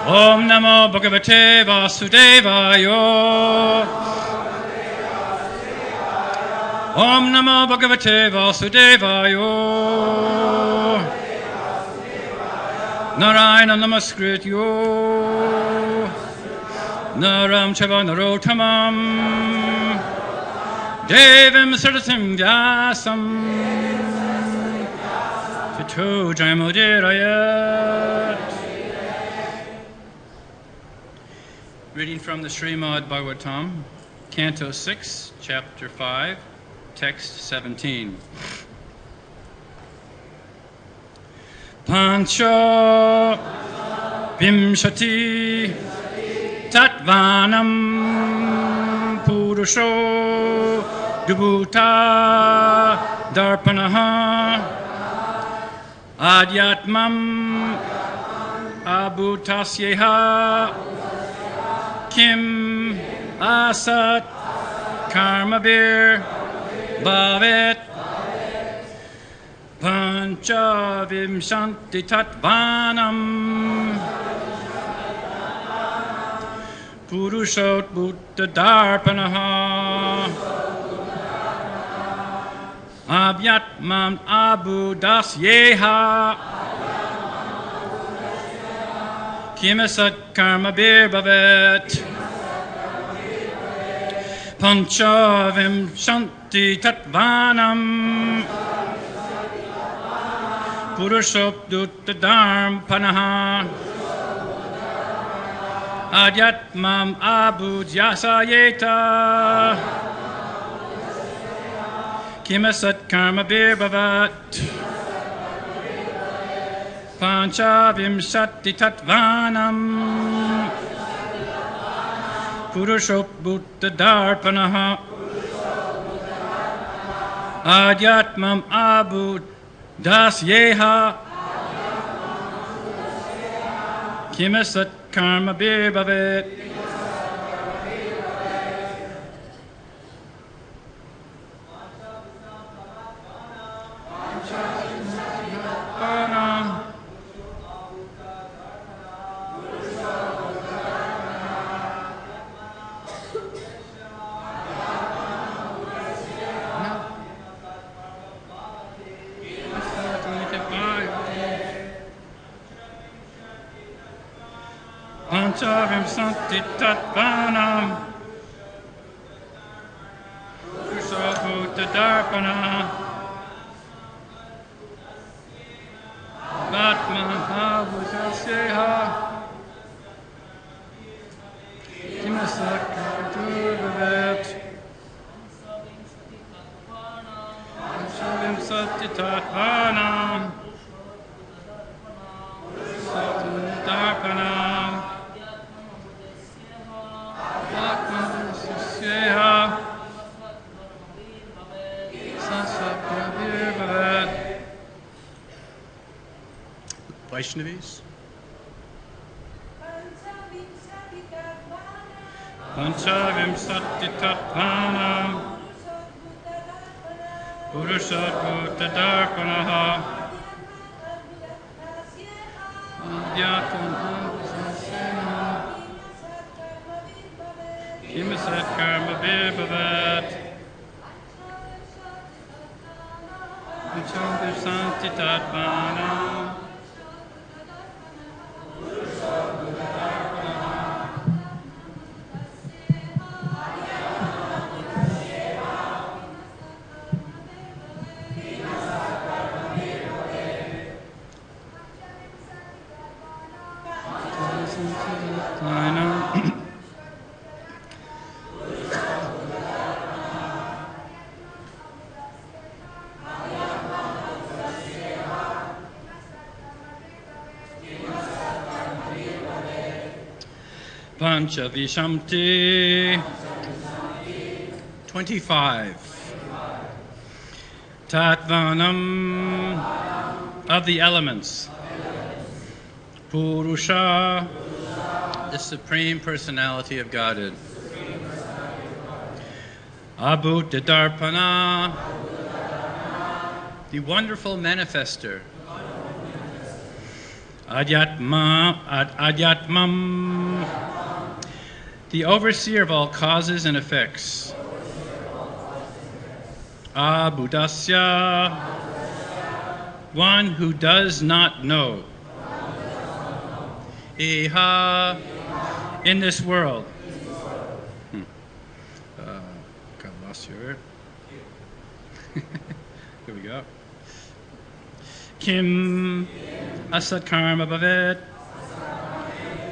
Om Namo Bhagavate Vasudevaya. Om Namo Bhagavate Vasudevaya. Narayana Namaskrityo Naram Chava Narottamam Devim Sarasim Vyasam Tato Jayamudirayat. Reading from the Srimad Bhagavatam, Canto 6, Chapter 5, Text 17. Pancha Vimshati Tatvanam Purusho Dubhuta Darpanaha Adhyatmam Abhutasyeha Kim Asat Karmabir Bhavet Pancha Vimshanti Tatvanam Purushot Buddha Darpanaha Abhyatmam Abhudasyeha Kimasat Karmabir Bhavet Pancha Vimshanti Tatvanam Purushobdutta Dharmpanaha Adhyatmam Abhudyasayeta Kimasat Karmabir Bhavat Pancha Vimshati Tatvanam Purushobdutta Dharpanaha Adhyatmam Abhudasyeha Kimasat Karmabir Bhavet. Panchavim Santi Tatvanam Purushobhuta Darpana Batman Abhudasyeha Kimasat Karmabir Bhavet Panchavim Santi Tatvanam Purushobhuta Darpana Vaishnavis. Panchavim Sati Tatvanam Purushobhuta Darpanaha Adhyatmam Abhudasyeha Kimasat Karmabir Bhavet Panchavim Sati Tatvanam Pancha Vishamti 25. Tatvanam of the elements. Purusha, the Supreme Personality of Godhead. Abhudadarpana, the wonderful manifester. Adhyatmam, the overseer of all causes and effects. Abudasya, one who does not know. Iha, in this world. Got lost here. Here we go. Kim asat karma bhavet.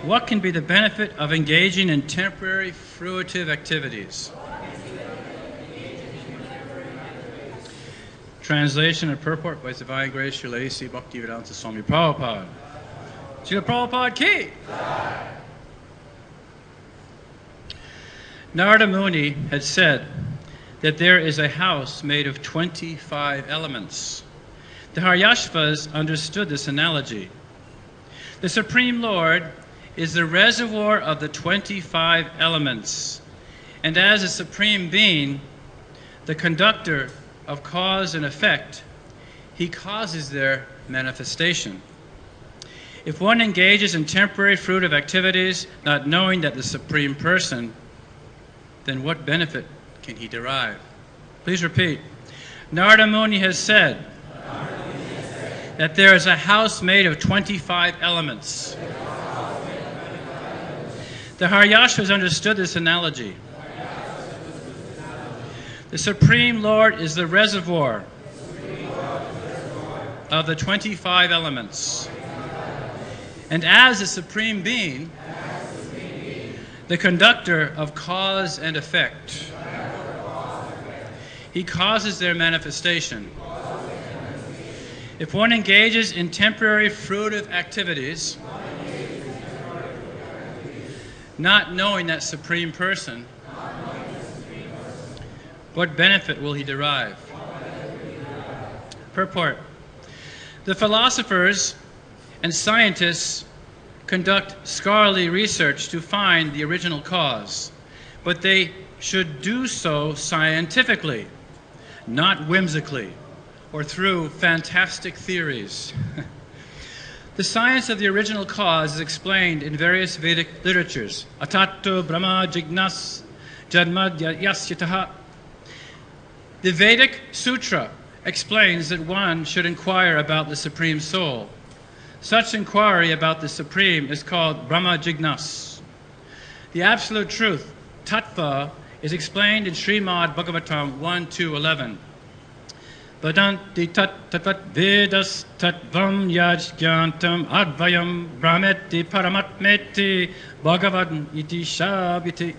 What can be the benefit of engaging in temporary fruitive activities? Translation and purport by His Divine Grace Srila A.C. Bhaktisiddhanta Swami Prabhupada. Srila Prabhupada ki! Narada Muni had said that there is a house made of 25 elements. The Haryashvas understood this analogy. The Supreme Lord is the reservoir of the 25 elements, and as a Supreme Being, the conductor of cause and effect, He causes their manifestation. If one engages in temporary fruitive activities, not knowing that the Supreme Person, then what benefit can he derive? Please repeat. Narada Muni has said that there is a house made of 25 elements. The Haryashvas understood this analogy. The Supreme Lord is the reservoir of the 25 elements. And as a Supreme Being, the conductor of cause and effect, He causes their manifestation. If one engages in temporary fruitive activities, not knowing that Supreme Person, what benefit will he derive? Purport. The philosophers and scientists conduct scholarly research to find the original cause, but they should do so scientifically, not whimsically or through fantastic theories. The science of the original cause is explained in various Vedic literatures. Atato Brahma Jignas Jadmad Yasyataha. The Vedic Sutra explains that one should inquire about the Supreme Soul. Such inquiry about the Supreme is called Brahma Jignas. The Absolute Truth, Tattva, is explained in Srimad Bhagavatam 1-11. Vadanti tattvat vedas tattvam yajgyantam advayam brahmeti paramatmeti bhagavan iti shabiti.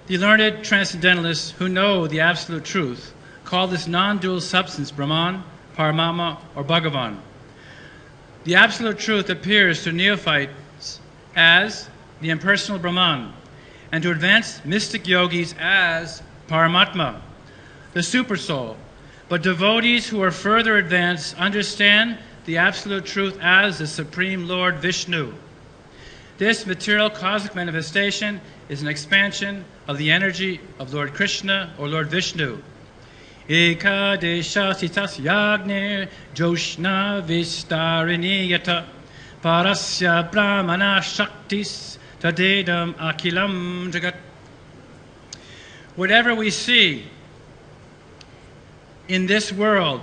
The learned transcendentalists who know the Absolute Truth call this non-dual substance Brahman, Paramama, or Bhagavan. The Absolute Truth appears to neophytes as the impersonal Brahman, and to advanced mystic yogis as Paramatma, the Supersoul. But devotees who are further advanced understand the Absolute Truth as the Supreme Lord Vishnu. This material cosmic manifestation is an expansion of the energy of Lord Krishna or Lord Vishnu. Ekadesha sitas yagnir joshna vistarini yata parasya brahmana shaktis tadedam akilam jagat. Whatever we see in this world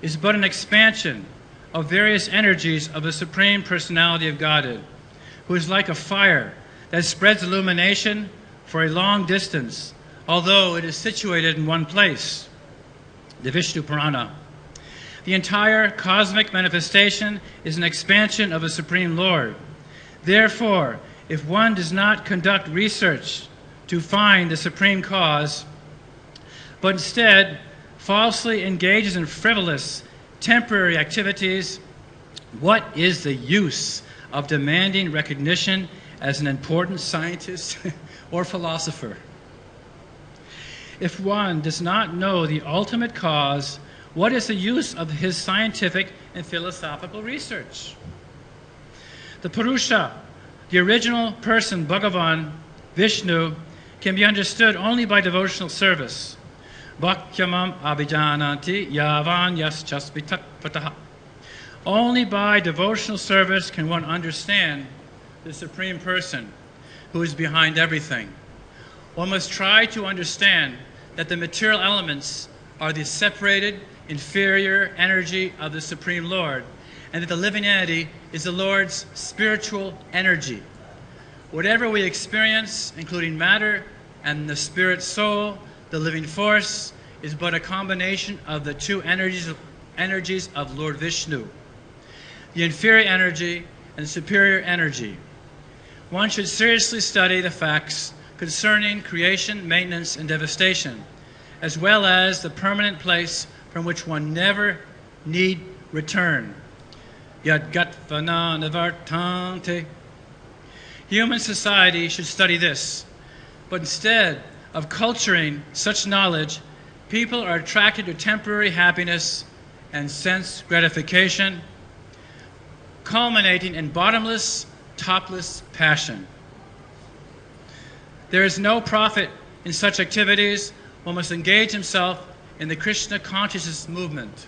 is but an expansion of various energies of the Supreme Personality of Godhead, who is like a fire that spreads illumination for a long distance, although it is situated in one place, the Vishnu Purana. The entire cosmic manifestation is an expansion of the Supreme Lord. Therefore, if one does not conduct research to find the Supreme Cause, but instead falsely engages in frivolous, temporary activities, what is the use of demanding recognition as an important scientist or philosopher? If one does not know the ultimate cause, what is the use of his scientific and philosophical research? The Purusha, the original person, Bhagavan, Vishnu, can be understood only by devotional service. Bhaktyamam abhijananti yavan yaschasvitakvataha. Only by devotional service can one understand the Supreme Person who is behind everything. One must try to understand that the material elements are the separated, inferior energy of the Supreme Lord, and that the living entity is the Lord's spiritual energy. Whatever we experience, including matter and the spirit soul, the living force, is but a combination of the two energies of Lord Vishnu, the inferior energy and superior energy. One should seriously study the facts concerning creation, maintenance, and devastation, as well as the permanent place from which one never need return. Yad gatvana nivartante. Human society should study this, but instead of culturing such knowledge, people are attracted to temporary happiness and sense gratification, culminating in bottomless, topless passion. There is no profit in such activities. One must engage himself in the Krishna consciousness movement.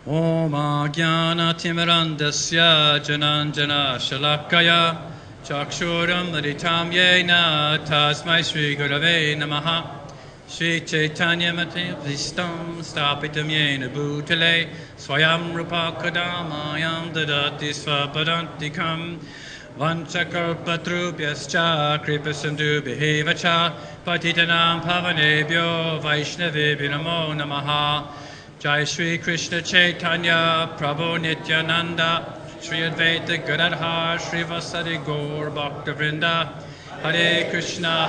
Om Ajnana Timirandasya Jananjana Shalakaya Chakshuram Maritam Yena Tasmai Sri Gurave Namaha Sri Chaitanya Matvistam Stapitam Yena Bhutale Swayam Rupa Kadamayam Dadati Svapadantikam Vanchakalpatrubhyascha Kripasandubhyevacha Patitanam Pavanebhyo Vaishnavebhyo Namo Namaha Jai Shri Krishna Chaitanya Prabhu Nityananda Shri Advaita Gadadhar Shri Vasari Gaur Bhaktavrinda Hare Krishna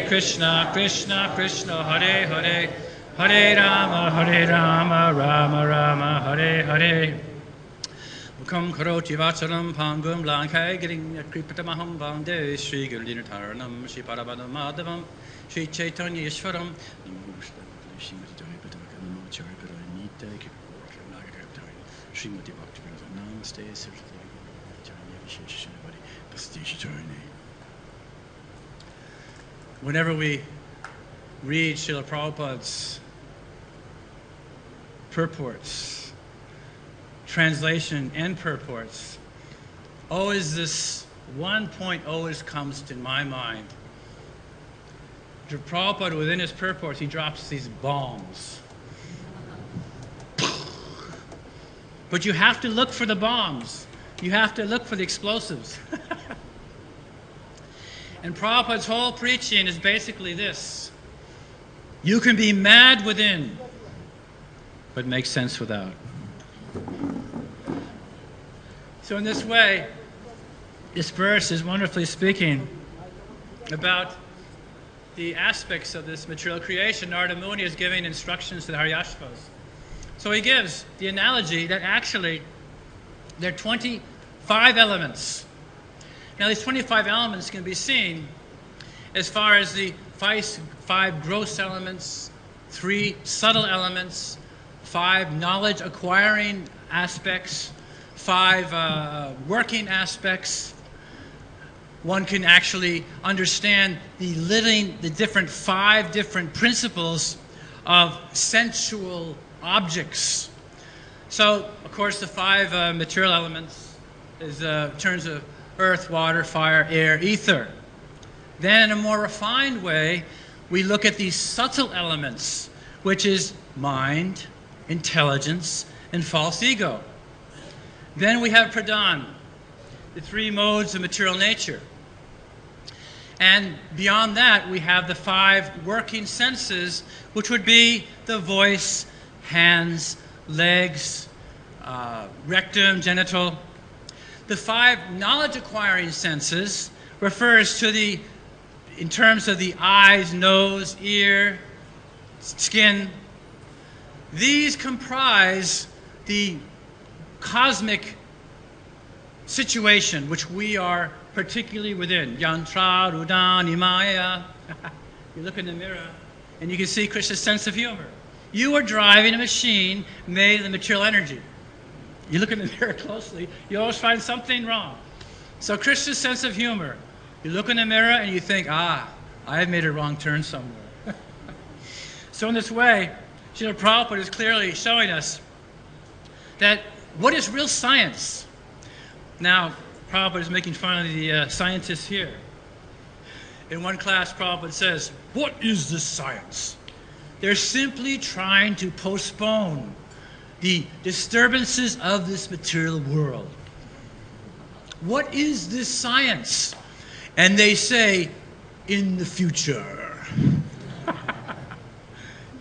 Krishna Krishna Hare Hare Hare Rama Rama Rama Hare Hare Mukam Karoti Vacharam Pangum Lankai Giring Kripatamaham Vande Shri Gurudina Taranam Shri Parabana Madhavam Shri Chaitanya Yeshwaram Srimati Bhaktivedanta Namaste Saraswati Acharya Visheshanavadi Pastishatharane. Whenever we read Srila Prabhupada's purports, translation and purports, always this one point always comes to my mind. Prabhupada, within his purports, he drops these bombs. But you have to look for the bombs. You have to look for the explosives. And Prabhupada's whole preaching is basically this. You can be mad within, but make sense without. So in this way, this verse is wonderfully speaking about the aspects of this material creation. Narada Muni is giving instructions to the Haryashvas. So he gives the analogy that actually there are 25 elements. Now these 25 elements can be seen as far as the five gross elements, 3 subtle elements, 5 knowledge acquiring aspects, 5 working aspects. One can actually understand the 5 different principles of sensual objects. So, of course, the 5 material elements is terms of earth, water, fire, air, ether. Then, in a more refined way, we look at these subtle elements, which is mind, intelligence, and false ego. Then we have pradhan, the 3 modes of material nature. And beyond that, we have the 5 working senses, which would be the voice, hands, legs, rectum, genital. The 5 knowledge-acquiring senses refers to in terms of the eyes, nose, ear, skin. These comprise the cosmic situation which we are particularly within. Yantra, Rudan, Imaya. You look in the mirror and you can see Krishna's sense of humor. You are driving a machine made of the material energy. You look in the mirror closely, you always find something wrong. So Krishna's sense of humor. You look in the mirror and you think, I have made a wrong turn somewhere. So in this way, Srila Prabhupada is clearly showing us that what is real science? Now, Prabhupada is making fun of the scientists here. In one class, Prabhupada says, what is this science? They're simply trying to postpone the disturbances of this material world. What is this science? And they say, in the future.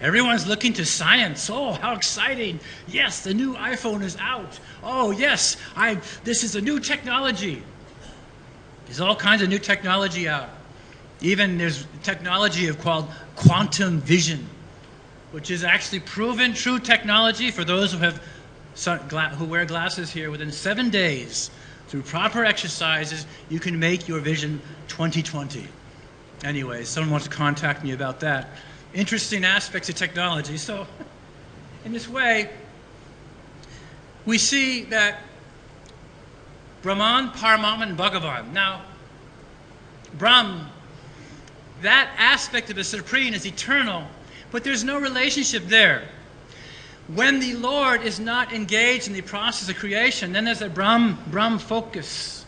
Everyone's looking to science. Oh, how exciting. Yes, the new iPhone is out. Oh, yes, this is a new technology. There's all kinds of new technology out. Even there's technology called quantum vision, which is actually proven true technology for those who wear glasses here. Within 7 days, through proper exercises, you can make your vision 20/20. Anyway, someone wants to contact me about that. Interesting aspects of technology. So, in this way, we see that Brahman, Paramatma, and Bhagavan. Now, Brahm, that aspect of the Supreme is eternal, but there's no relationship there. When the Lord is not engaged in the process of creation, then there's a Brahm focus.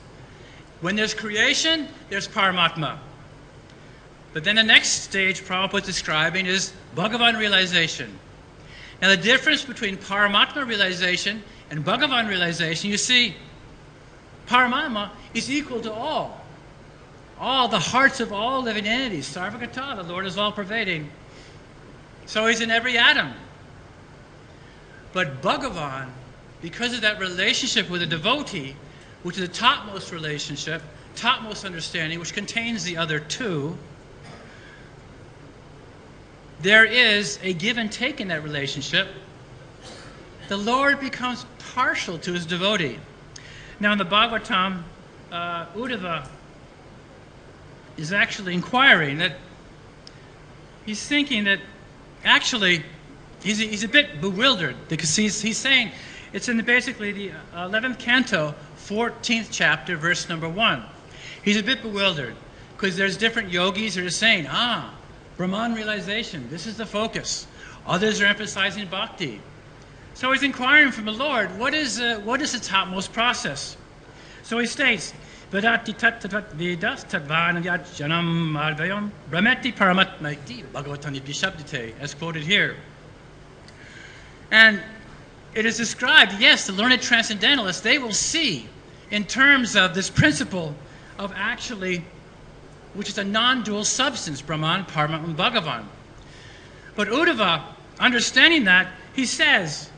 When there's creation, there's Paramatma. But then the next stage Prabhupada is describing is Bhagavan realization. Now the difference between Paramatma realization and Bhagavan realization, you see, Paramatma is equal to all the hearts of all living entities. Sarvagata, the Lord is all-pervading. So he's in every atom. But Bhagavan, because of that relationship with a devotee, which is the topmost relationship, topmost understanding, which contains the other two, there is a give and take in that relationship. The Lord becomes partial to his devotee. Now in the Bhagavatam, Uddhava is actually inquiring that he's thinking that actually he's a bit bewildered because he's saying, it's in basically the 11th canto, 14th chapter, verse number 1. He's a bit bewildered because there's different yogis who are saying, Brahman realization, this is the focus. Others are emphasizing bhakti. So he's inquiring from the Lord, what is the topmost process? So he states, Vedati tattvat vedas tadvan janam advayam brahmeti paramatmaiti bhagavatani vishabdite, as quoted here. And it is described, yes, the learned transcendentalists, they will see in terms of this principle of actually, which is a non-dual substance, Brahman, Paramatma, and Bhagavan. But Uddhava, understanding that, he says,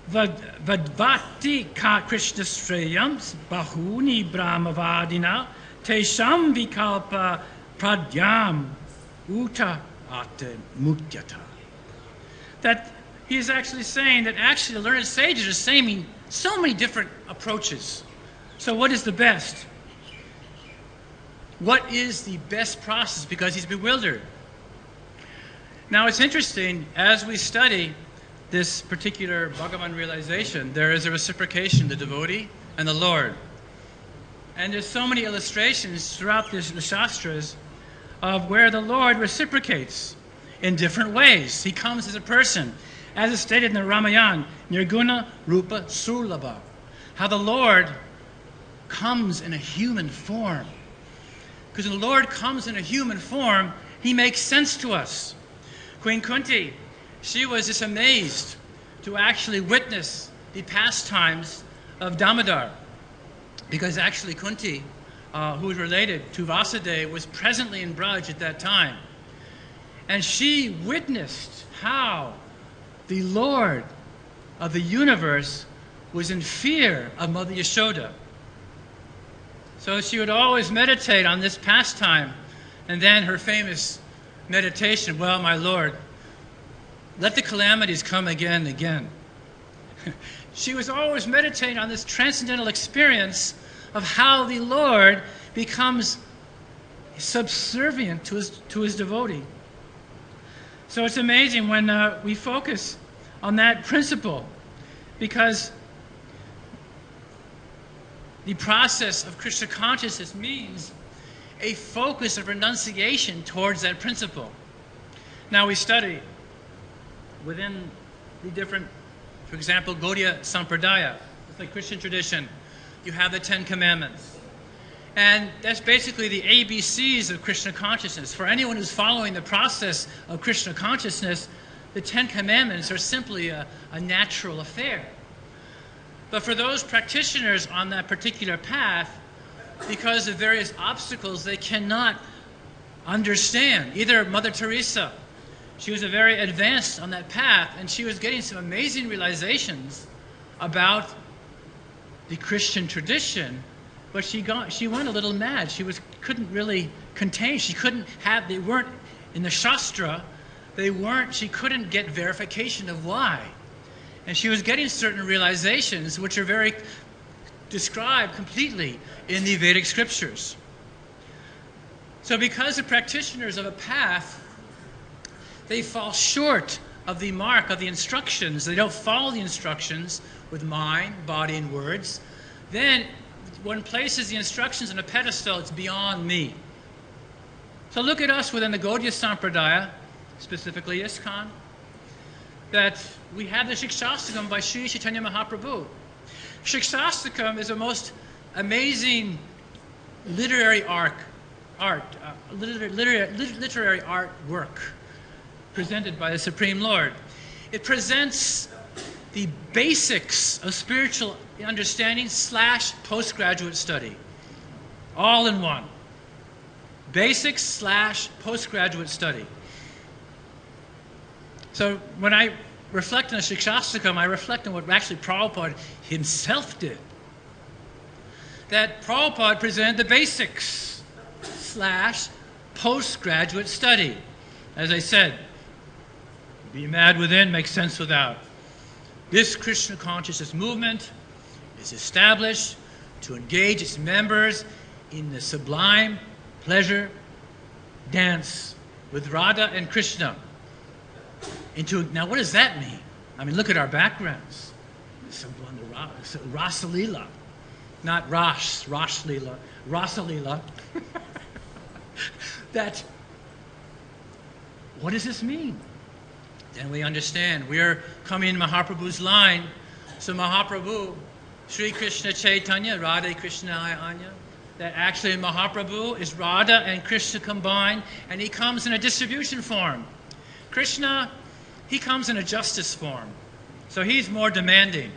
Vadvati ka Krishna Shreyam bahuni brahmavadina tesham vikalpa pradyam uta ate mutyata. That he is actually saying that actually the learned sages are saying so many different approaches. So what is the best? What is the best process? Because he's bewildered. Now it's interesting, as we study this particular Bhagavan realization, there is a reciprocation, the devotee and the Lord. And there's so many illustrations throughout the Shastras of where the Lord reciprocates in different ways. He comes as a person, as is stated in the Ramayana, Nirguna Rupa Surlabha, how the Lord comes in a human form. Because when the Lord comes in a human form, he makes sense to us. Queen Kunti, she was just amazed to actually witness the pastimes of Damodar. Because actually Kunti, who was related to Vasudeva, was presently in Braj at that time. And she witnessed how the Lord of the universe was in fear of Mother Yashoda. So she would always meditate on this pastime, and then her famous meditation, well, my Lord, let the calamities come again and again. She was always meditating on this transcendental experience of how the Lord becomes subservient to his devotee. So it's amazing when we focus on that principle, because the process of Krishna consciousness means a focus of renunciation towards that principle. Now we study within the different For example, Gaudiya Sampradaya, it's like Christian tradition. You have the 10 Commandments. And that's basically the ABCs of Krishna consciousness. For anyone who's following the process of Krishna consciousness, the 10 Commandments are simply a natural affair. But for those practitioners on that particular path, because of various obstacles, they cannot understand. Either Mother Teresa, she was very advanced on that path, and she was getting some amazing realizations about the Christian tradition, but she went a little mad. She couldn't really contain. She couldn't have. They weren't in the Shastra. She couldn't get verification of why, and she was getting certain realizations which are very described completely in the Vedic scriptures. So because the practitioners of a path, they fall short of the mark of the instructions, they don't follow the instructions with mind, body, and words, then one places the instructions on a pedestal, it's beyond me. So look at us within the Gaudiya Sampradaya, specifically ISKCON, that we have the Shikshastakam by Sri Chaitanya Mahaprabhu. Shikshastakam is a most amazing literary literary art work presented by the Supreme Lord. It presents the basics of spiritual understanding / postgraduate study, all in one. Basics / postgraduate study. So when I reflect on the Shikshastakam, I reflect on what actually Prabhupada himself did. That Prabhupada presented the basics / postgraduate study. As I said, be mad within, make sense without. This Krishna consciousness movement is established to engage its members in the sublime pleasure dance with Radha and Krishna. Now, what does that mean? I mean, look at our backgrounds. Rasalila, not Rasalila, Rasalila. That, what does this mean? Then we understand. We are coming in Mahaprabhu's line. So Mahaprabhu, Sri Krishna Chaitanya, Radha Krishna Anya, that actually Mahaprabhu is Radha and Krishna combined, and he comes in a distribution form. Krishna, he comes in a justice form. So he's more demanding.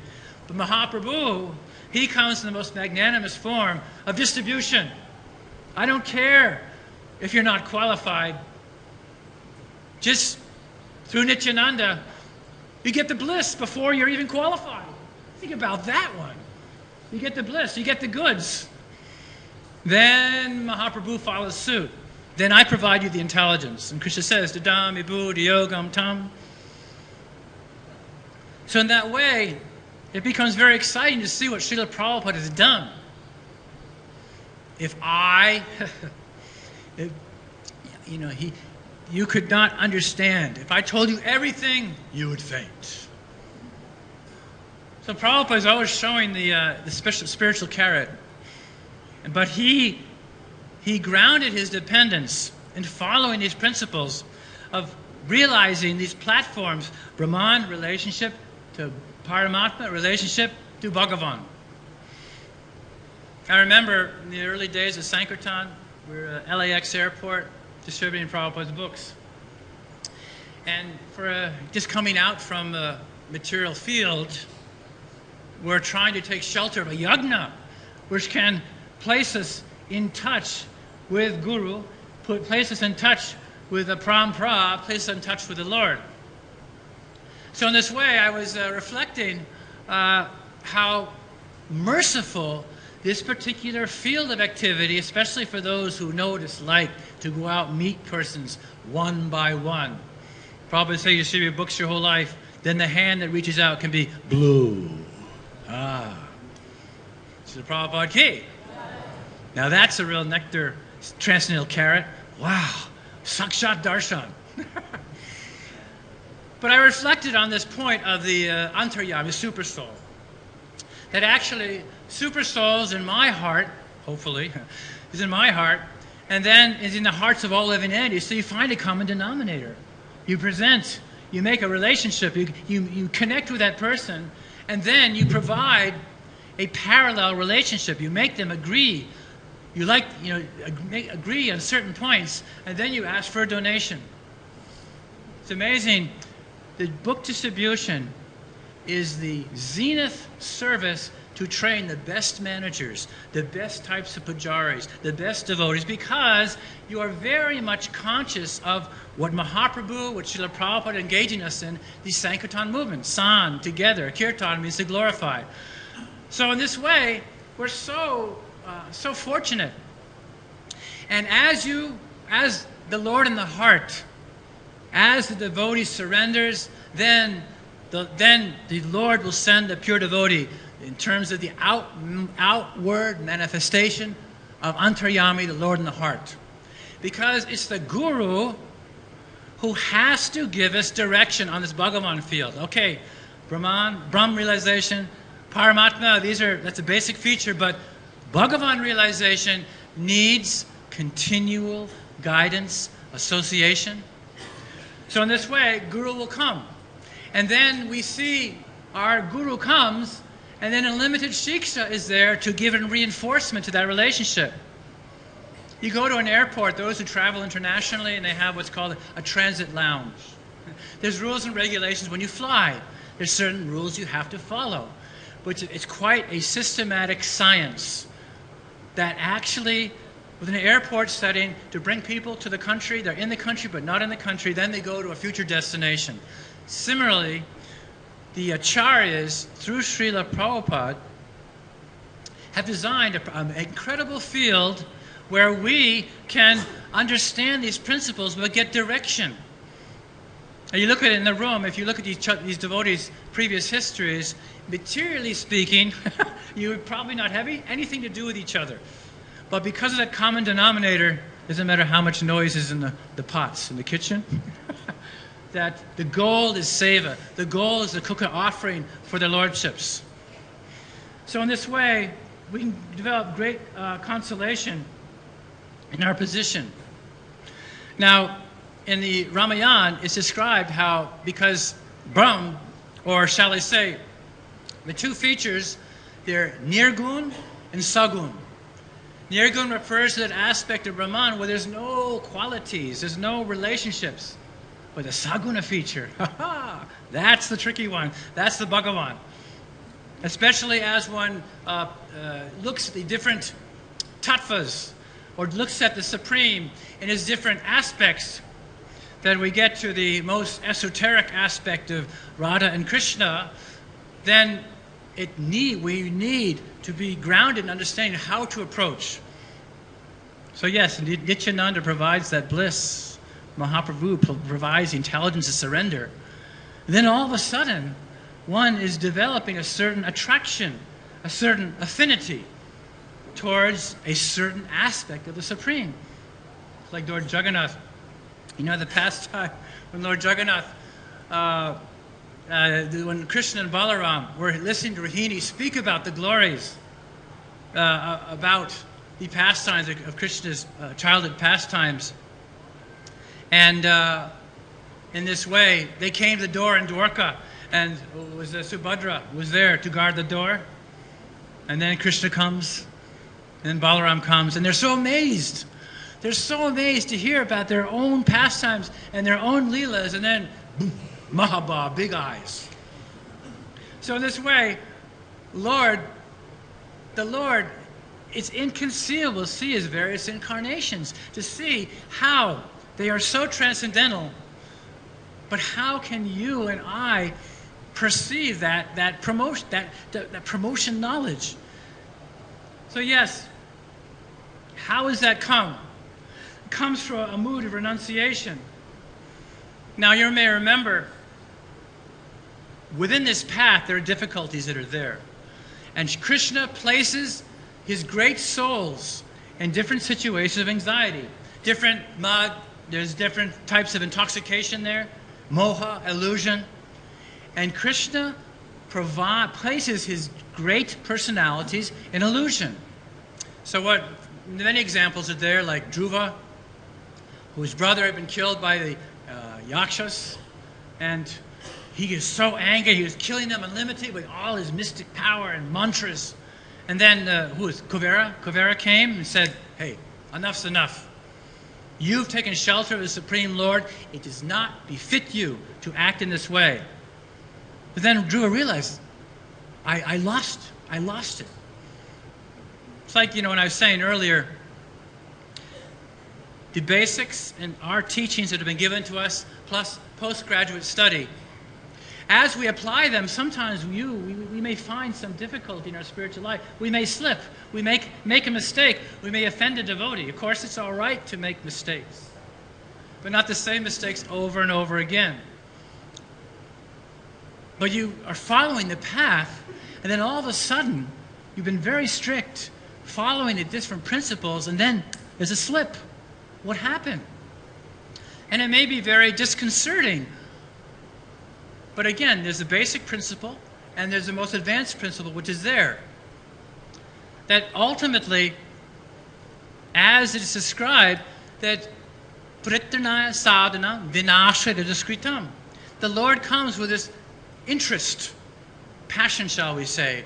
But Mahaprabhu, he comes in the most magnanimous form of distribution. I don't care if you're not qualified. Just through Nityananda, you get the bliss before you're even qualified. Think about that one. You get the bliss, you get the goods. Then Mahaprabhu follows suit. Then I provide you the intelligence. And Krishna says, Dadam Vibhu Yogam Tam. So in that way, it becomes very exciting to see what Srila Prabhupada has done. You could not understand. If I told you everything, you would faint. So Prabhupada is always showing the spiritual carrot. But he grounded his dependence in following these principles of realizing these platforms, Brahman, relationship to Paramatma, relationship to Bhagavan. I remember in the early days of Sankirtan, we were at LAX airport distributing Prabhupada's books. And for just coming out from the material field, we're trying to take shelter of a yagna, which can place us in touch with Guru, place us in touch with the Parampara, place us in touch with the Lord. So in this way, I was reflecting how merciful this particular field of activity, especially for those who know what it's like to go out and meet persons one by one. Probably say you distribute books your whole life, then the hand that reaches out can be blue. So the Prabhupada ki. Now that's a real nectar transcendental carrot. Wow, Sakshat Darshan. But I reflected on this point of the Antaryami, super soul. That actually super soul is in my heart, hopefully, is in my heart, and then is in the hearts of all living entities. So you find a common denominator. You present you make a relationship, you connect with that person, and then you provide a parallel relationship. You make them agree. You agree on certain points, and then you ask for a donation. It's amazing. The book distribution is the zenith service to train the best managers, the best types of pujaris, the best devotees, because you are very much conscious of what Mahaprabhu, what Srila Prabhupada engaging us in, the Sankirtan movement. San, together. Kirtan means to glorify. So in this way, we're so fortunate. And as the Lord in the heart, as the devotee surrenders, then the Lord will send the pure devotee in terms of the outward manifestation of Antaryami, the Lord in the heart. Because it's the Guru who has to give us direction on this Bhagavan field. Okay, Brahman, Brahm realization, Paramatma, that's a basic feature, but Bhagavan realization needs continual guidance, association. So in this way, Guru will come. And then we see our Guru comes, and then unlimited Shiksha is there to give a reinforcement to that relationship. You go to an airport, those who travel internationally, and they have what's called a transit lounge. There's rules and regulations when you fly. There's certain rules you have to follow. But it's quite a systematic science that actually, with an airport setting, to bring people to the country, they're in the country but not in the country, then they go to a future destination. Similarly, the Acharyas, through Srila Prabhupada, have designed an incredible field where we can understand these principles but get direction. Now you look at it in the room, if you look at these devotees' previous histories, materially speaking, you would probably not have anything to do with each other. But because of that common denominator, doesn't matter how much noise is in the pots in the kitchen, that the goal is seva. The goal is the kukha offering for their lordships. So in this way, we can develop great consolation in our position. Now, in the Ramayana, it's described how, because Brahm, or shall I say, the two features, they're Nirgun and Sagun. Nirgun refers to that aspect of Brahman where there's no qualities, there's no relationships. But the Saguna feature, that's the tricky one. That's the Bhagavan. Especially as one looks at the different tattvas, or looks at the Supreme in his different aspects, then we get to the most esoteric aspect of Radha and Krishna, then we need to be grounded in understanding how to approach. So yes, Nityananda provides that bliss. Mahaprabhu provides the intelligence of surrender. Then all of a sudden, one is developing a certain attraction, a certain affinity towards a certain aspect of the Supreme. It's like Lord Jagannath. You know the pastime when Lord Jagannath, when Krishna and Balaram were listening to Rohini speak about the glories, about the pastimes of Krishna's childhood pastimes. And in this way, they came to the door in Dwarka, and Subhadra was there to guard the door. And then Krishna comes, and then Balaram comes, and they're so amazed. They're so amazed to hear about their own pastimes and their own leelas, and then boom, Mahabha, big eyes. So in this way, the Lord, it's inconceivable to see his various incarnations, to see how they are so transcendental, but how can you and I perceive that promotion knowledge? So yes, how does that come? It comes from a mood of renunciation. Now you may remember, within this path there are difficulties that are there. And Krishna places his great souls in different situations of anxiety. There's different types of intoxication there, moha, illusion. And Krishna places his great personalities in illusion. So many examples are there, like Dhruva, whose brother had been killed by the Yakshas, And he is so angry. He was killing them unlimited with all his mystic power and mantras. And then, who was Kuvera? Kuvera came and said, hey, enough's enough. You've taken shelter of the Supreme Lord. It does not befit you to act in this way. But then Dhruva realized, I lost it. It's like, when I was saying earlier, the basics and our teachings that have been given to us, plus postgraduate study, as we apply them, sometimes we may find some difficulty in our spiritual life. We may slip. We make a mistake. We may offend a devotee. Of course, it's all right to make mistakes, but not the same mistakes over and over again. But you are following the path, and then all of a sudden, you've been very strict, following the different principles, and then there's a slip. What happened? And it may be very disconcerting. But again, there's a basic principle, and there's the most advanced principle, which is there. That ultimately, as it is described, that prityanaya sadhana vinasha diskritam. The Lord comes with this interest, passion, shall we say.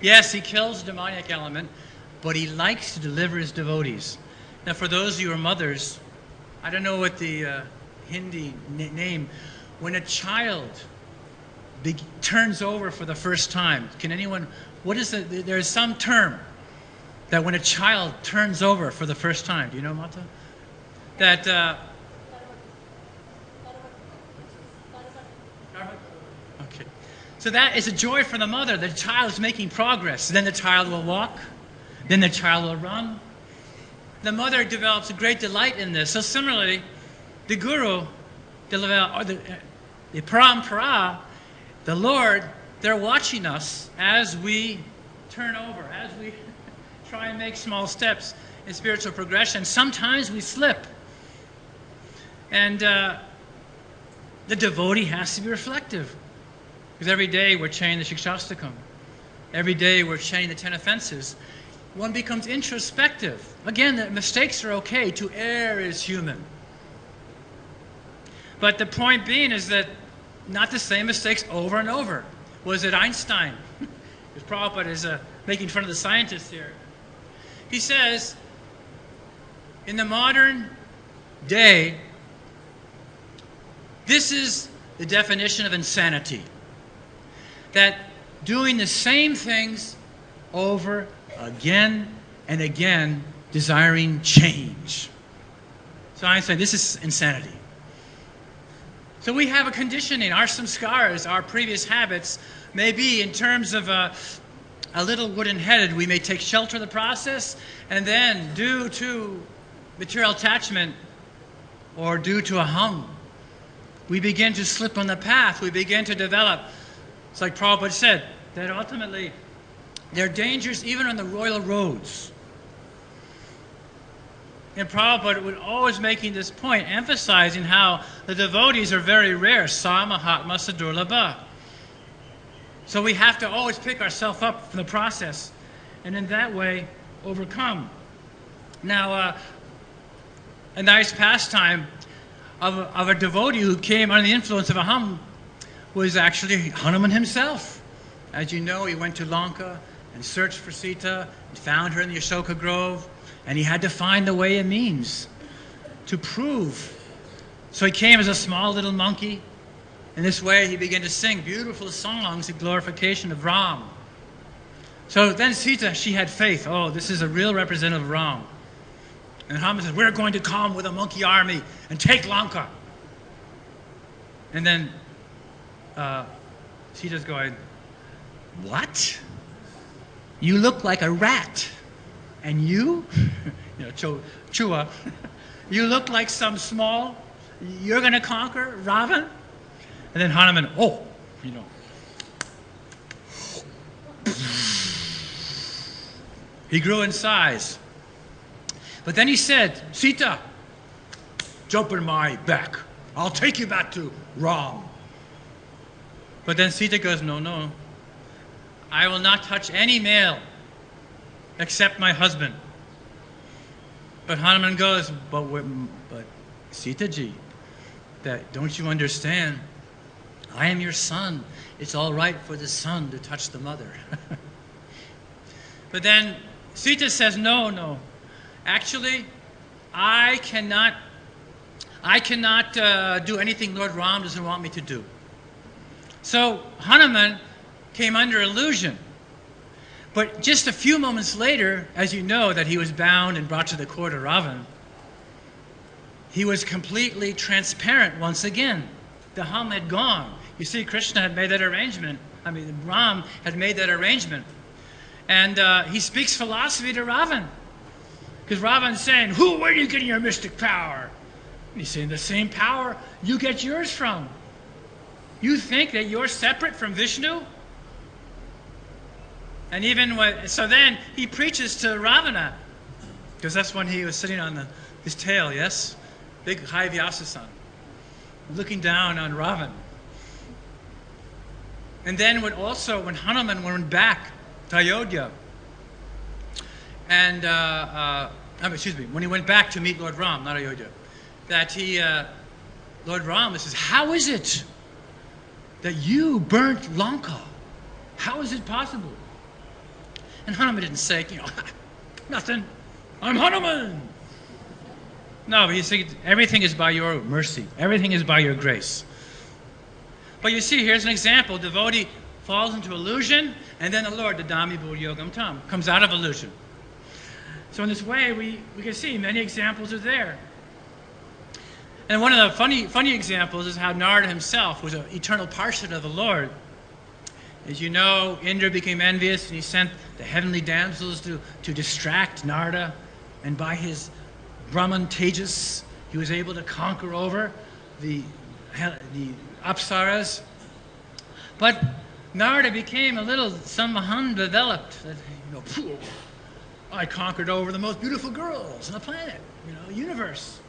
Yes, he kills the demoniac element, but he likes to deliver his devotees. Now, for those of you who are mothers, I don't know what the Hindi name, when a child turns over for the first time. Can anyone, there is some term that when a child turns over for the first time. Do you know, Mata? That, okay. So that is a joy for the mother. The child is making progress. Then the child will walk. Then the child will run. The mother develops a great delight in this. So similarly, the Guru, the Parampara, the Lord, they're watching us as we turn over, as we try and make small steps in spiritual progression. Sometimes we slip. And the devotee has to be reflective. Because every day we're chanting the Shikshastakam. Every day we're chanting the 10 offenses. One becomes introspective. Again, the mistakes are okay. To err is human. But the point being is that not the same mistakes over and over. Was it Einstein? Because Prabhupada is making fun of the scientists here. He says, in the modern day, this is the definition of insanity. That doing the same things over again and again, desiring change. So Einstein, this is insanity. So we have a conditioning. Our samskaras, our previous habits, may be in terms of a little wooden-headed. We may take shelter of the process, and then due to material attachment or due to a hum, we begin to slip on the path. We begin to develop. It's like Prabhupada said, that ultimately there are dangers even on the royal roads. And Prabhupada was always making this point, emphasizing how the devotees are very rare. Sa Mahatma Sadurlabha. So we have to always pick ourselves up from the process, and in that way, overcome. Now, a nice pastime of a devotee who came under the influence of a hum was actually Hanuman himself. As you know, he went to Lanka and searched for Sita and found her in the Ashoka Grove. And he had to find the way and means to prove. So he came as a small little monkey. In this way, he began to sing beautiful songs in glorification of Ram. So then Sita, she had faith. Oh, this is a real representative of Ram. And Hanuman says, we're going to come with a monkey army and take Lanka. And then Sita's going, what? You look like a rat. And you, Chua, you look like some small, you're going to conquer Ravan? And then Hanuman, he grew in size. But then he said, Sita, jump on my back. I'll take you back to Ram. But then Sita goes, no, I will not touch any male except my husband. But Hanuman goes, but Sita ji, that don't you understand I am your son. It's all right for the son to touch the mother. But then Sita says, no. Actually, I cannot do anything Lord Ram doesn't want me to do. So Hanuman came under illusion. But just a few moments later, as you know, that he was bound and brought to the court of Ravan, he was completely transparent once again. The hum had gone. You see, Krishna had made that arrangement. Ram had made that arrangement. And he speaks philosophy to Ravan. Because Ravan's saying, where are you getting your mystic power? And he's saying, the same power you get yours from. You think that you're separate from Vishnu? And so then he preaches to Ravana, because that's when he was sitting on his tail, yes? Big high Vyasa-san, looking down on Ravan. And then when Hanuman went back to Ayodhya, and, when he went back to meet Lord Ram, not Ayodhya, that Lord Ram says, how is it that you burnt Lanka? How is it possible? And Hanuman didn't say, nothing. I'm Hanuman. No, but he said, everything is by your mercy. Everything is by your grace. But you see, here's an example. Devotee falls into illusion, and then the Lord, the Dhammi Buddha Yogam Tam, comes out of illusion. So in this way, we can see many examples are there. And one of the funny examples is how Narada himself was an eternal Parshad of the Lord. As you know, Indra became envious, and he sent the heavenly damsels to distract Narada. And by his Brahman Tejas, he was able to conquer over the Apsaras. But Narada became a little Samahan developed. I conquered over the most beautiful girls on the planet, universe.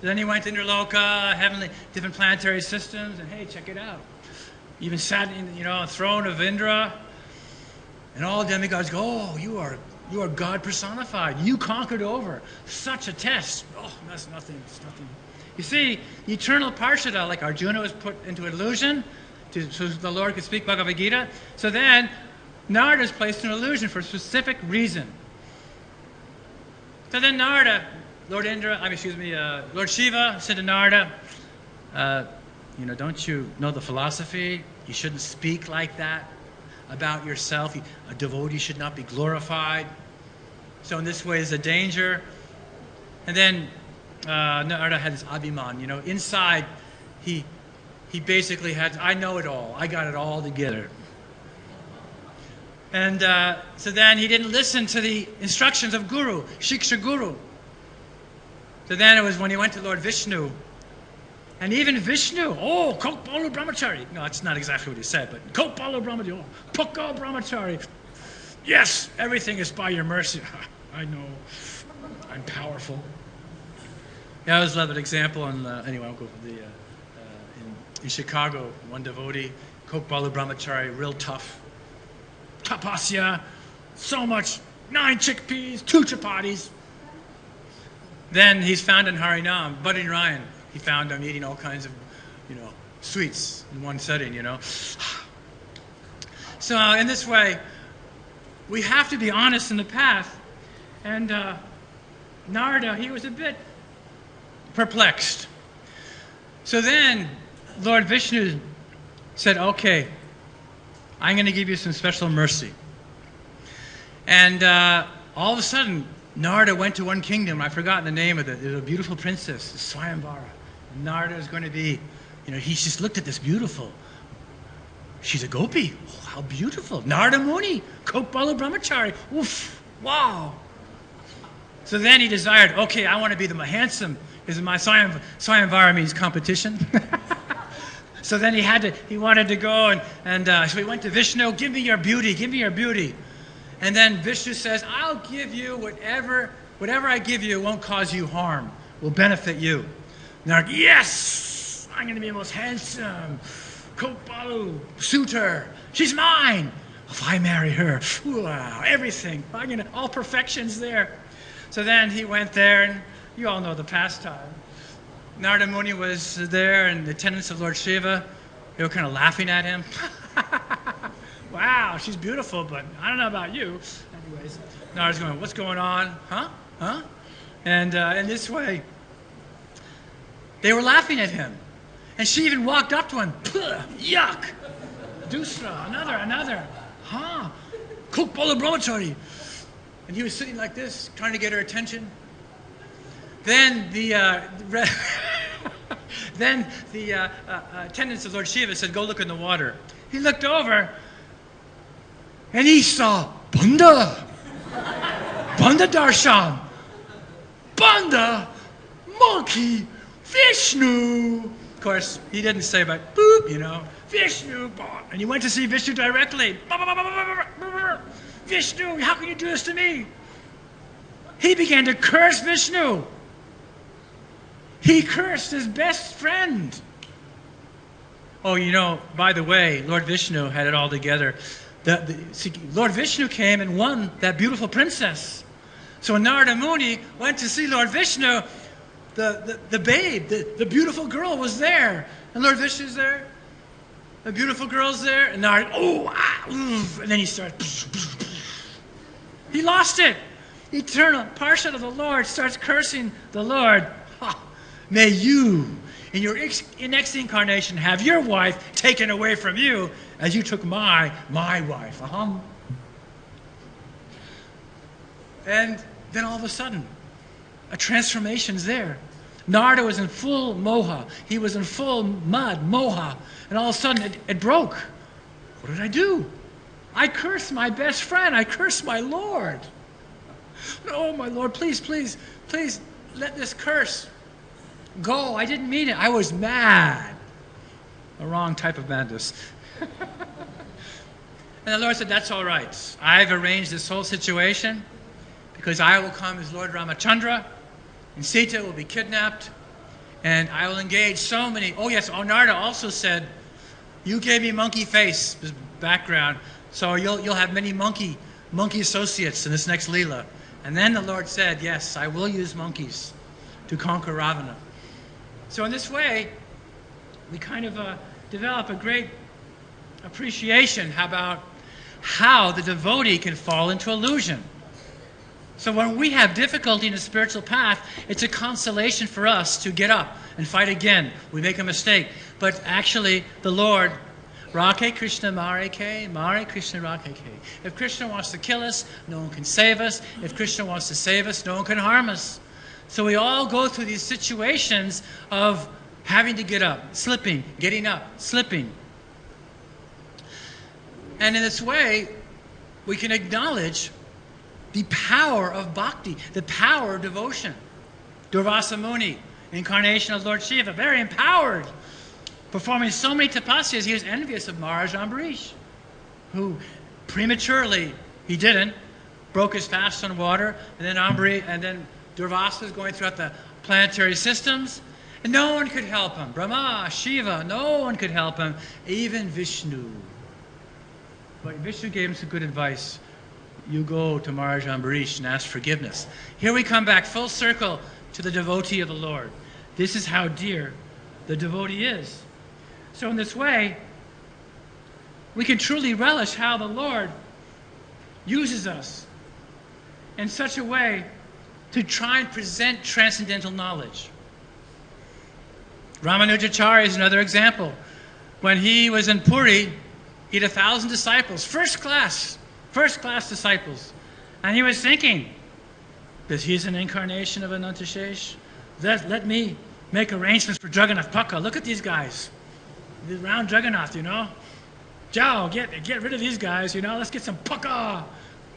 Then he went to Indraloka, heavenly, different planetary systems, and hey, check it out. Even sat in, a throne of Indra, and all demigods go, oh, you are God personified. You conquered over such a test. Oh, that's nothing. It's nothing. You see, the eternal Parshada, like Arjuna was put into illusion, so the Lord could speak Bhagavad Gita. So then, Narada is placed in illusion for a specific reason. So then Narada, Lord Shiva said to Narada, don't you know the philosophy? You shouldn't speak like that about yourself. A devotee should not be glorified. So in this way, there's a danger. And then Narada had this abhiman. Inside, he basically had, I know it all. I got it all together. And so then he didn't listen to the instructions of Guru, Shiksha Guru. So then it was when he went to Lord Vishnu. And even Vishnu, Kokpalu Brahmachari. No, that's not exactly what he said, but Kokpalu Brahmachari, Pukka Brahmachari. Yes, everything is by your mercy. I know, I'm powerful. Yeah, I always love an example anyway, I'll go for in Chicago, one devotee, Kokpalu Brahmachari, real tough. Tapasya, so much, 9 chickpeas, 2 chapatis. Then he's found in Harinam, Buddy Ryan. He found him eating all kinds of, sweets in one setting, So in this way, we have to be honest in the path. And Narada, he was a bit perplexed. So then Lord Vishnu said, okay, I'm going to give you some special mercy. And all of a sudden, Narada went to one kingdom. I've forgotten the name of it. There was a beautiful princess, Swayamvara. And Narada is going to be, he just looked at this beautiful. She's a gopi. Oh, how beautiful. Narada Muni, Kokpalu Brahmachari. Oof, wow. So then he desired, okay, I want to be the most handsome. Because my Swayamvara means competition. So then he wanted to go, and so he went to Vishnu, give me your beauty, give me your beauty. And then Vishnu says, I'll give you whatever I give you won't cause you harm, will benefit you. And they're like, yes, I'm going to be the most handsome, Kokpalu, suitor, she's mine. If I marry her, wow, everything, all perfections there. So then he went there, and you all know the pastime. Narada Muni was there, and the attendants of Lord Shiva, They were kind of laughing at him. Wow, she's beautiful, but I don't know about you. Anyways, Narada's going, what's going on? Huh? Huh? And in this way, they were laughing at him. And she even walked up to him. Yuck! Dusra, another. Huh? Cook Bola Brahmachari. And he was sitting like this, trying to get her attention. Then the attendants of Lord Shiva said, go look in the water. He looked over, and he saw Banda Darshan. Banda, monkey, Vishnu. Of course, he didn't say, but boop, you know, Vishnu. And he went to see Vishnu directly. Vishnu, how can you do this to me? He began to curse Vishnu. He cursed his best friend. Oh, you know, by the way, Lord Vishnu had it all together. Lord Vishnu came and won that beautiful princess. So when Narada Muni went to see Lord Vishnu, the babe, the beautiful girl was there. And Lord Vishnu's there. The beautiful girl's there. And Narada, and then he starts. He lost it. Eternal Parshad of the Lord starts cursing the Lord. May you, in your next incarnation, have your wife taken away from you as you took my wife. And then all of a sudden, a transformation's there. Narada was in full moha. He was in full mud, moha. And all of a sudden, it broke. What did I do? I cursed my best friend. I cursed my Lord. No, my Lord, please, please, please, let this curse go. I didn't mean it. I was mad. The wrong type of madness. And the Lord said, that's all right. I've arranged this whole situation because I will come as Lord Ramachandra, and Sita will be kidnapped, and I will engage so many. Oh, yes, Narada also said, you gave me monkey face, his background, so you'll have many monkey associates in this next Leela. And then the Lord said, yes, I will use monkeys to conquer Ravana. So in this way, we kind of develop a great appreciation about how the devotee can fall into illusion. So when we have difficulty in the spiritual path, it's a consolation for us to get up and fight again. We make a mistake. But actually, the Lord, Rakhe Krishna Mare Ke, Mare Krishna Rakhe Ke. If Krishna wants to kill us, no one can save us. If Krishna wants to save us, no one can harm us. So we all go through these situations of having to get up, slipping, getting up, slipping. And in this way, we can acknowledge the power of bhakti, the power of devotion. Durvasa Muni, incarnation of Lord Shiva, very empowered, performing so many tapasyas, he was envious of Maharaj Ambarish, who prematurely, he didn't, broke his fast on water, and then Durvasa was going throughout the planetary systems, and no one could help him. Brahma, Shiva, no one could help him, even Vishnu. But Vishnu gave him some good advice. You go to Maharaj Ambarish and ask forgiveness. Here we come back full circle to the devotee of the Lord. This is how dear the devotee is. So in this way, we can truly relish how the Lord uses us in such a way to try and present transcendental knowledge. Ramanujacharya is another example. When he was in Puri, he had 1,000 disciples, first class disciples. And he was thinking, because he's an incarnation of Anantashesh, let me make arrangements for Jagannath Paka. Look at these guys. The round Jagannath, you know. Jao, get rid of these guys, you know. Let's get some Paka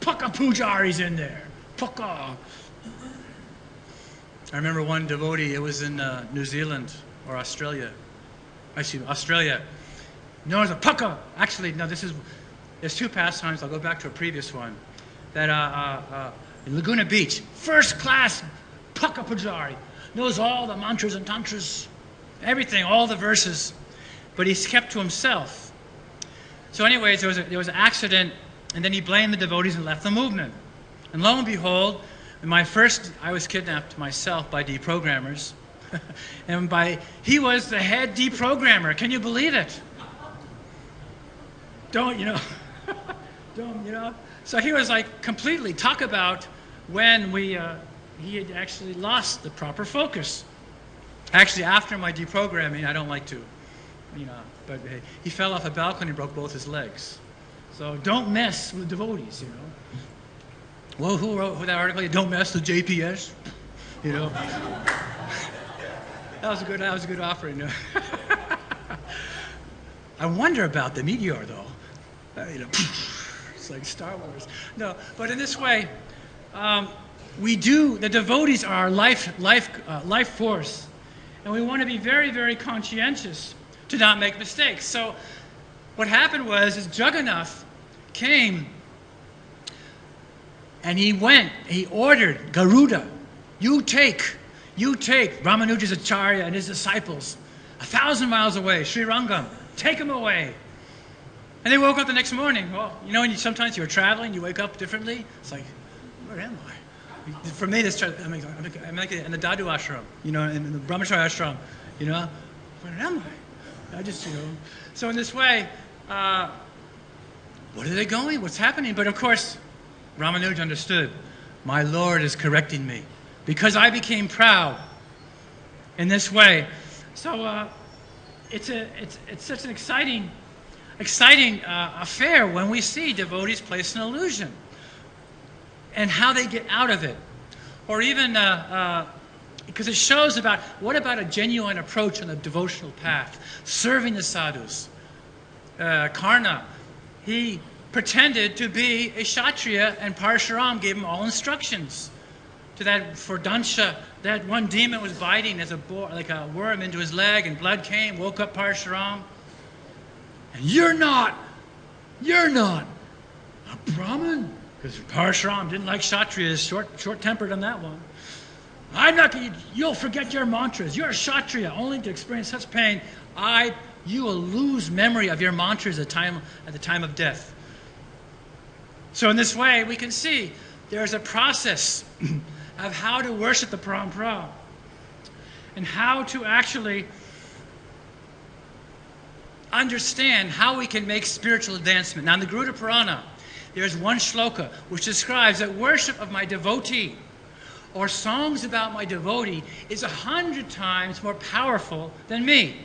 pujaris in there. Paka. I remember one devotee, it was in New Zealand or Australia. Actually, Australia. Known as a Paka. Actually, no, there's two pastimes. I'll go back to a previous one. That in Laguna Beach, first class Paka Pujari. Knows all the mantras and tantras, everything, all the verses. But he's kept to himself. So anyways, there was an accident, and then he blamed the devotees and left the movement. And lo and behold, I was kidnapped myself by deprogrammers. And he was the head deprogrammer. Can you believe it? don't, So he was like completely, talk about when he had actually lost the proper focus. Actually, after my deprogramming, I don't like to, but he fell off a balcony and broke both his legs. So don't mess with devotees, Well, who wrote that article? Don't mess with JPS, That was a good offering. I wonder about the meteor, though. It's like Star Wars. No, but in this way, the devotees are our life force, and we want to be very, very conscientious to not make mistakes. So what happened was Jagannath came, and he ordered Garuda, you take Ramanuja's Acharya and his disciples 1,000 miles away, Sri Rangam, take them away. And they woke up the next morning. Well, when sometimes you're traveling, you wake up differently. It's like, where am I? For me, I'm like in the Dadu ashram, in the Brahmacharya ashram, where am I? So in this way, what are they going? What's happening? But of course, Ramanuja understood, my Lord is correcting me because I became proud in this way. So it's such an exciting affair when we see devotees place an illusion and how they get out of it. Or even, because it shows what about a genuine approach on the devotional path, serving the sadhus. Karna, he pretended to be a Kshatriya, and Parshuram gave him all instructions. For Dansha, that one demon was biting as like a worm into his leg, and blood came, woke up Parshuram. And you're not a Brahmin, because Parshuram didn't like Kshatriyas, short-tempered on that one. You'll forget your mantras. You're a Kshatriya, only to experience such pain. You will lose memory of your mantras at the time of death. So in this way, we can see there's a process of how to worship the parampara and how to actually understand how we can make spiritual advancement. Now in the Garuda Purana, there's one shloka which describes that worship of my devotee or songs about my devotee is 100 times more powerful than me.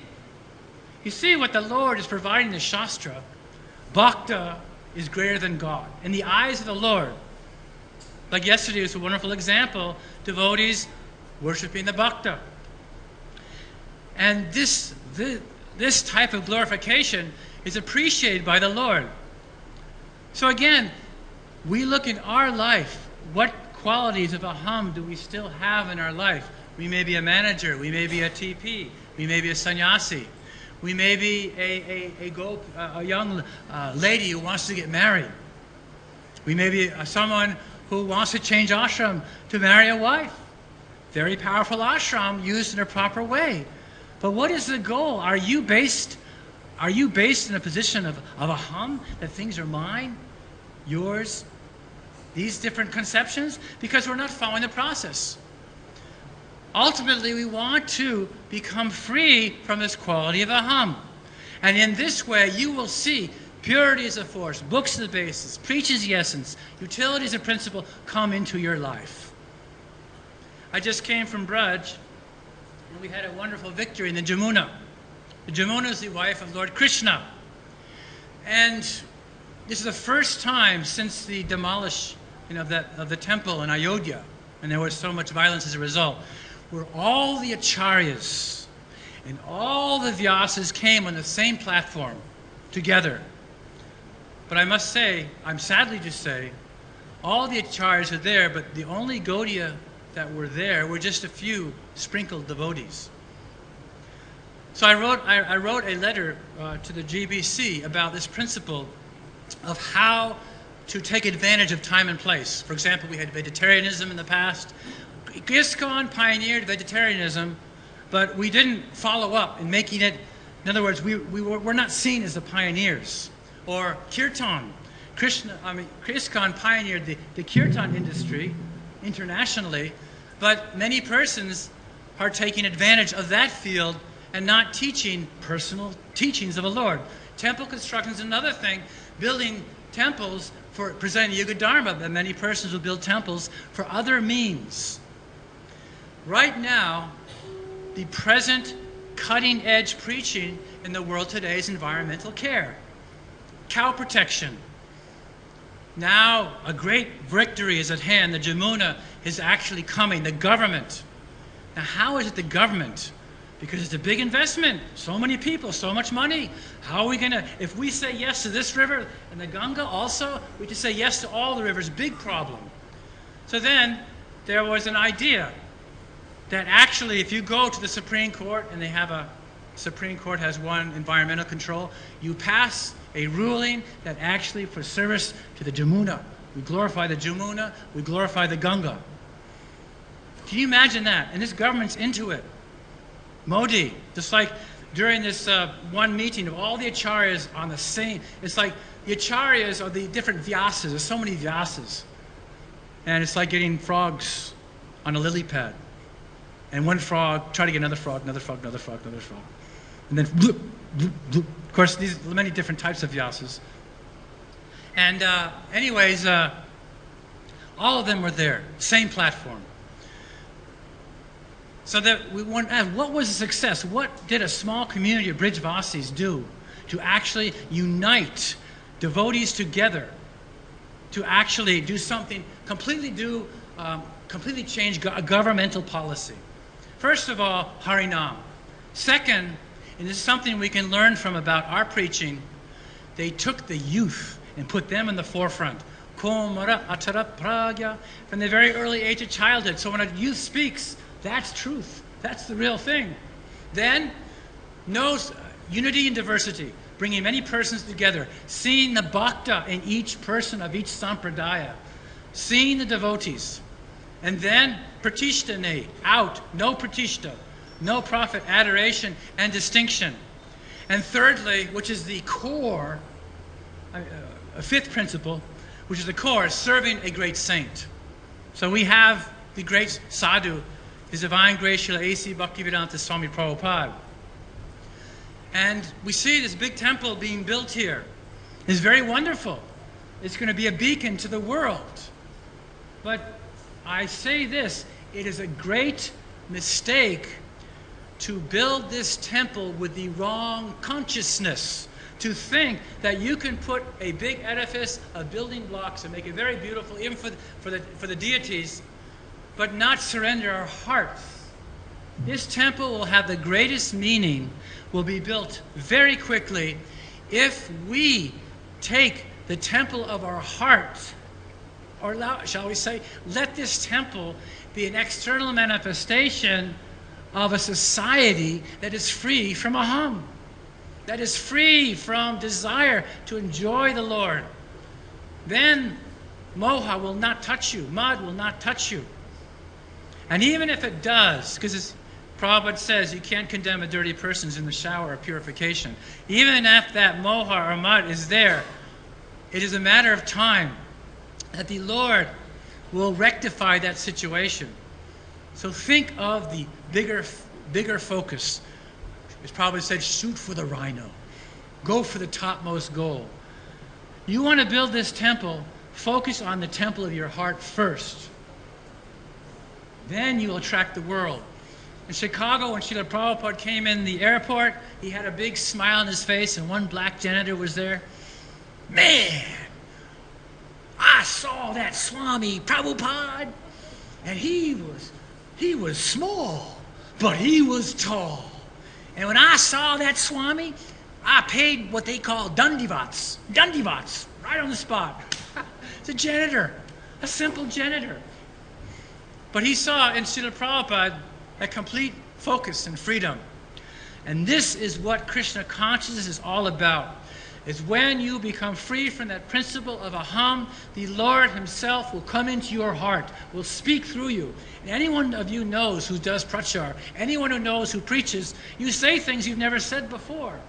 You see what the Lord is providing in the Shastra. Bhakta is greater than God. In the eyes of the Lord, like yesterday was a wonderful example, devotees worshiping the Bhakta. And this type of glorification is appreciated by the Lord. So again, we look in our life, what qualities of aham do we still have in our life? We may be a manager, we may be a TP, we may be a sannyasi, we may be a young lady who wants to get married. We may be someone who wants to change ashram to marry a wife. Very powerful ashram used in a proper way. But what is the goal? Are you based in a position of aham, that things are mine, yours, these different conceptions? Because we're not following the process. Ultimately, we want to become free from this quality of aham. And in this way, you will see purity is a force, books are the basis, preach is the essence, utility is a principle come into your life. I just came from Braj, and we had a wonderful victory in the Jamuna. The Jamuna is the wife of Lord Krishna. And this is the first time since the demolition of the temple in Ayodhya, and there was so much violence as a result, where all the acharyas and all the vyasas came on the same platform together. But I must say, I'm sadly to say, all the acharyas are there, but the only Gaudiya that were there were just a few sprinkled devotees. So I wrote a letter to the GBC about this principle of how to take advantage of time and place. For example, we had vegetarianism in the past. ISKCON pioneered vegetarianism, but we didn't follow up in making it. In other words, we're not seen as the pioneers. Or kirtan. ISKCON pioneered the kirtan industry internationally, but many persons are taking advantage of that field and not teaching personal teachings of the Lord. Temple construction is another thing. Building temples for presenting Yuga Dharma, but many persons will build temples for other means. Right now, the present cutting-edge preaching in the world today is environmental care, cow protection. Now, a great victory is at hand. The Jamuna is actually coming, the government. Now, how is it the government? Because it's a big investment. So many people, so much money. How are we going to, if we say yes to this river and the Ganga also, we just say yes to all the rivers. Big problem. So then, there was an idea that actually, if you go to the Supreme Court and they have a Supreme Court has one environmental control, you pass a ruling that actually for service to the Jamuna. We glorify the Jamuna, we glorify the Ganga. Can you imagine that? And this government's into it. Modi, just like during this one meeting of all the acharyas on the same, it's like the acharyas are the different vyasas. There's so many vyasas. And it's like getting frogs on a lily pad. And one frog, try to get another frog, another frog, another frog, another frog. And then, bloop, bloop, bloop. Of course, these are many different types of vyasas. And anyways, all of them were there, same platform. So that we want to ask, what was the success? What did a small community of Brijvasis do to actually unite devotees together to actually do something, completely change a governmental policy? First of all, Harinam. Second, and this is something we can learn from about our preaching, they took the youth and put them in the forefront. Komara atara pragya, from the very early age of childhood. So when a youth speaks, that's truth. That's the real thing. Then, unity and diversity, bringing many persons together, seeing the bhakta in each person of each sampradaya, seeing the devotees. And then, pratishtane, out, no pratishta, no profit, adoration, and distinction. And thirdly, which is the core, a fifth principle, which is the core, serving a great saint. So we have the great sadhu, His Divine Grace Srila A.C. Bhaktisiddhanta Swami Prabhupada. And we see this big temple being built here. It's very wonderful. It's going to be a beacon to the world. But I say this, it is a great mistake to build this temple with the wrong consciousness. To think that you can put a big edifice of building blocks and make it very beautiful, even for the deities, but not surrender our hearts. This temple will have the greatest meaning, will be built very quickly if we take the temple of our heart, or shall we say, let this temple be an external manifestation of a society that is free from aham, that is free from desire to enjoy the Lord. Then moha will not touch you, mud will not touch you. And even if it does, because Prabhupada says you can't condemn a dirty person in the shower of purification. Even if that moha or mud is there, it is a matter of time that the Lord will rectify that situation. So think of the bigger focus. It's probably said, shoot for the rhino. Go for the topmost goal. You want to build this temple, focus on the temple of your heart first. Then you will attract the world. In Chicago, when Srila Prabhupada came in the airport, he had a big smile on his face, and one black janitor was there. Man, I saw that Swami Prabhupada, and he was small, but he was tall. And when I saw that Swami, I paid what they call dandivats, right on the spot. It's a janitor, a simple janitor. But he saw in Srila Prabhupada a complete focus and freedom. And this is what Krishna consciousness is all about. It's when you become free from that principle of aham, the Lord himself will come into your heart, will speak through you. And anyone of you knows who does prachar, anyone who knows who preaches, you say things you've never said before.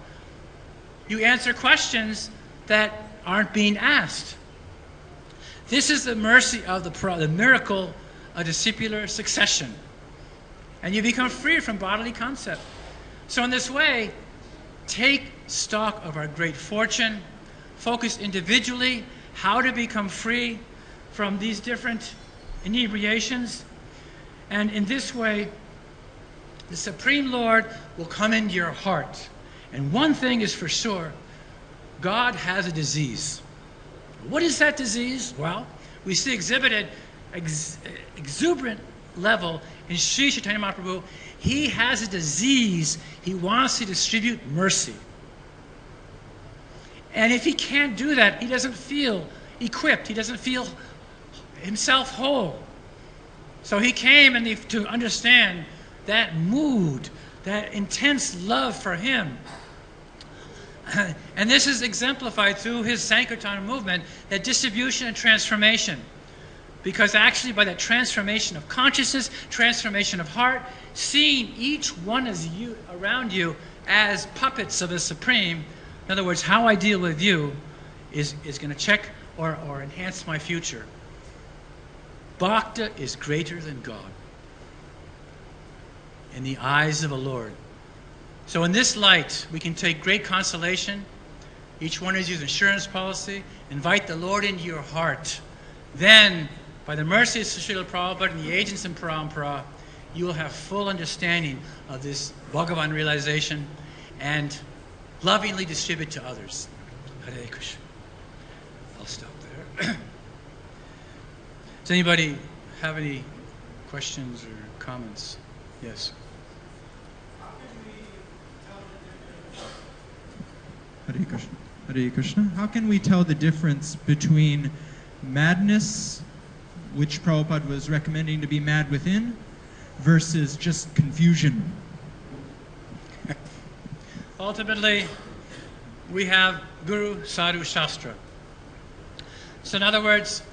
You answer questions that aren't being asked. This is the mercy of the miracle of discipular succession. And you become free from bodily concept. So in this way, take stock of our great fortune, focus individually how to become free from these different inebriations. And in this way, the Supreme Lord will come into your heart. And one thing is for sure, God has a disease. What is that disease? Well, we see exhibited exuberant level in Sri Chaitanya Mahaprabhu. He has a disease. He wants to distribute mercy. And if he can't do that, he doesn't feel equipped. He doesn't feel himself whole. So he came to understand that mood, that intense love for him. And this is exemplified through his Sankirtan movement, that distribution and transformation. Because actually by that transformation of consciousness, transformation of heart, seeing each one as you around you as puppets of the Supreme, in other words, how I deal with you is going to check or enhance my future. Bhakta is greater than God in the eyes of the Lord. So in this light, we can take great consolation. Each one of you insurance policy. Invite the Lord into your heart. Then, by the mercy of Srila Prabhupada and the agents in Parampara, you will have full understanding of this Bhagavan realization and lovingly distribute to others. Hare Krishna. I'll stop there. Does anybody have any questions or comments? Yes. Hare Krishna. Hare Krishna. How can we tell the difference between madness, which Prabhupada was recommending to be mad within, versus just confusion? Ultimately, we have Guru, Sadhu, Shastra. So in other words,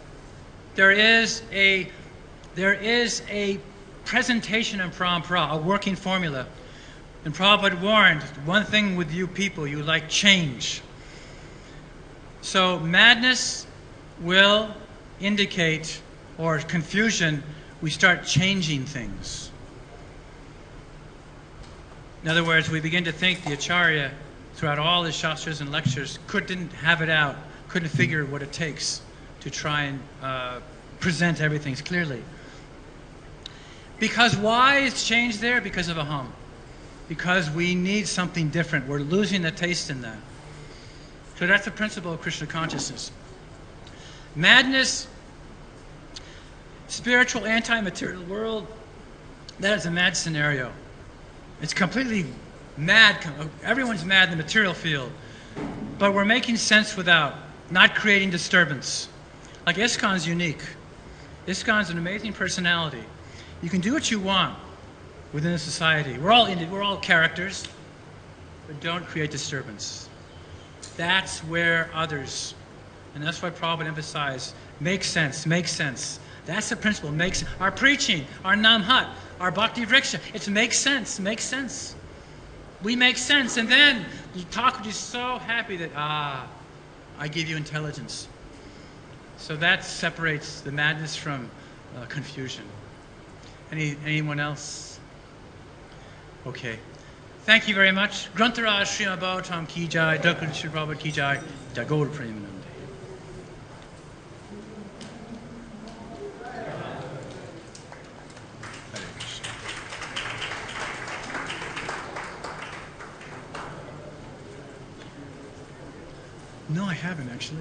there is a presentation in Parampara, a working formula. And Prabhupada warned, one thing with you people, you like change. So madness will indicate, or confusion, we start changing things. In other words, we begin to think the Acharya, throughout all his shastras and lectures, couldn't have it out, couldn't figure what it takes to try and present everything clearly. Because why is change there? Because of aham. Because we need something different. We're losing the taste in that. So that's the principle of Krishna consciousness. Madness, spiritual anti-material world, that is a mad scenario. It's completely mad. Everyone's mad in the material field. But we're making sense without, not creating disturbance. Like ISKCON's unique. ISKCON's an amazing personality. You can do what you want within a society. We're all characters, but don't create disturbance. That's where others, and that's why Prabhupada emphasized, make sense, make sense. That's the principle, makes our preaching, our namhat, our bhakti vriksha, it's make sense, make sense. We make sense, and then you talk with you so happy that, I give you intelligence. So that separates the madness from confusion. Anyone else? Okay. Thank you very much. Grantharaj Srimad Bhagavatam Ki Jai, Dr. Sri Prabhupada Ki Jai, Jagod Premanande. No, I haven't actually.